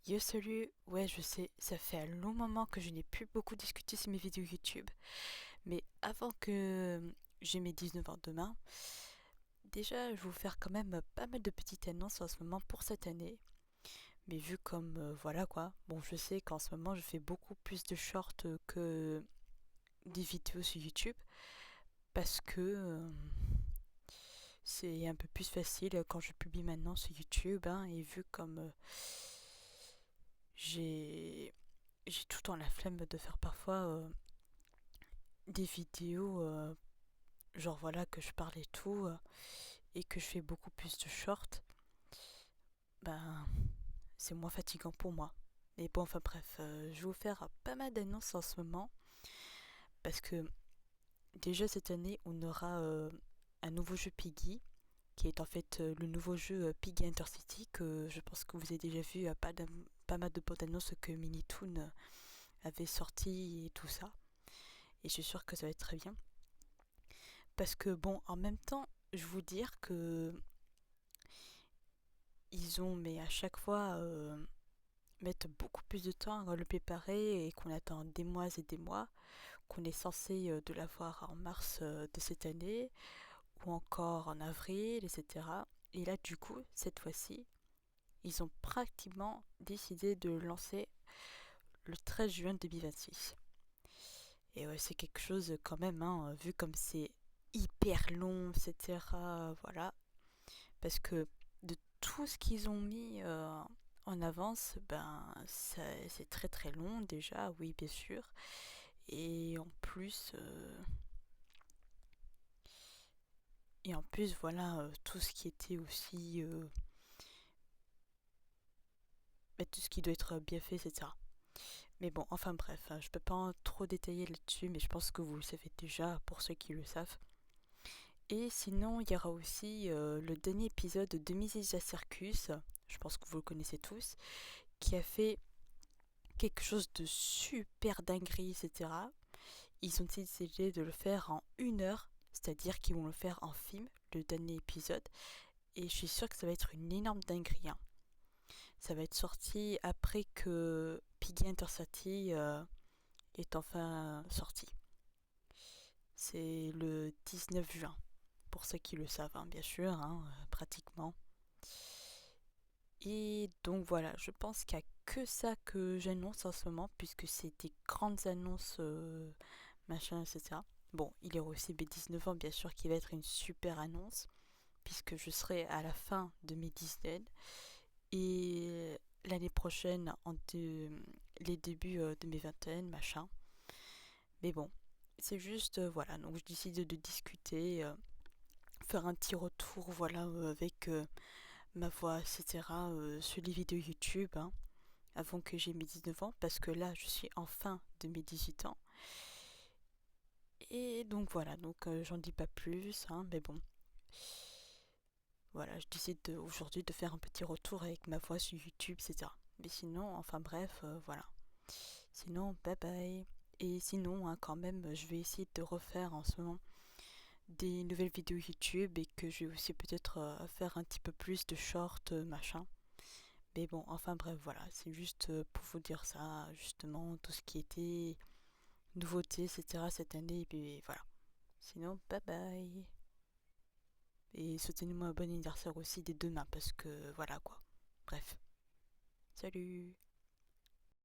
Yo salut, ouais je sais, ça fait un long moment que je n'ai plus beaucoup discuté sur mes vidéos YouTube, mais avant que j'ai mes 19 ans demain, déjà je vais vous faire quand même pas mal de petites annonces en ce moment pour cette année, mais vu comme voilà quoi, bon je sais qu'en ce moment je fais beaucoup plus de shorts que des vidéos sur YouTube, parce que c'est un peu plus facile quand je publie maintenant sur YouTube, hein, et vu comme j'ai j'ai tout le temps la flemme de faire parfois des vidéos, genre voilà, que je parle et tout, et que je fais beaucoup plus de shorts, ben c'est moins fatigant pour moi. Mais bon, enfin bref, je vais vous faire pas mal d'annonces en ce moment, parce que déjà cette année, on aura un nouveau jeu Piggy, qui est en fait le nouveau jeu Piggy Intercity, que je pense que vous avez déjà vu pas mal de bonnes annonces que Minitoon avait sorti et tout ça. Et je suis sûre que ça va être très bien. Parce que bon, en même temps, je vous dire que ils ont, mais à chaque fois, mettre beaucoup plus de temps à le préparer et qu'on attend des mois et des mois, qu'on est censé de l'avoir en mars de cette année ou encore en avril, etc. Et là, du coup, cette fois-ci, ils ont pratiquement décidé de le lancer le 13 juin 2026. Et ouais, c'est quelque chose quand même, hein, vu comme c'est hyper long, etc. Voilà. Parce que de tout ce qu'ils ont mis en avance, ben c'est très très long déjà, oui bien sûr. Et en plus, voilà, tout ce qui était aussi, tout ce qui doit être bien fait, etc. Mais bon, enfin bref, hein, je peux pas trop détailler là-dessus, mais je pense que vous le savez déjà pour ceux qui le savent. Et sinon, il y aura aussi le dernier épisode de Mrs. Circus, je pense que vous le connaissez tous, qui a fait quelque chose de super dinguerie, etc. Ils ont décidé de le faire en 1 heure, c'est-à-dire qu'ils vont le faire en film, le dernier épisode, et je suis sûre que ça va être une énorme dinguerie, hein. Ça va être sorti après que Piggy Intercity est enfin sorti. C'est le 19 juin, pour ceux qui le savent, hein, bien sûr, hein, pratiquement. Et donc voilà, je pense qu'il n'y a que ça que j'annonce en ce moment, puisque c'est des grandes annonces, machin, etc. Bon, il y aura aussi mes 19 ans, bien sûr, qui va être une super annonce, puisque je serai à la fin de mes 19 et l'année prochaine, les débuts de mes vingtaines, machin. Mais bon, c'est juste, voilà, donc je décide de discuter, faire un petit retour, voilà, avec ma voix, etc., sur les vidéos YouTube, hein, avant que j'ai mes 19 ans, parce que là, je suis en fin de mes 18 ans. Et donc voilà, donc j'en dis pas plus, hein, mais bon. Voilà, je décide aujourd'hui de faire un petit retour avec ma voix sur YouTube, etc. Mais sinon, enfin bref, voilà. Sinon, bye bye. Et sinon, hein, quand même, je vais essayer de refaire en ce moment des nouvelles vidéos YouTube et que je vais aussi peut-être faire un petit peu plus de shorts, machin. Mais bon, enfin bref, voilà, c'est juste pour vous dire ça, justement, tout ce qui était nouveauté, etc. cette année, et puis voilà. Sinon, bye bye. Et souhaitez-moi un bon anniversaire aussi dès demain, parce que voilà quoi. Bref, salut.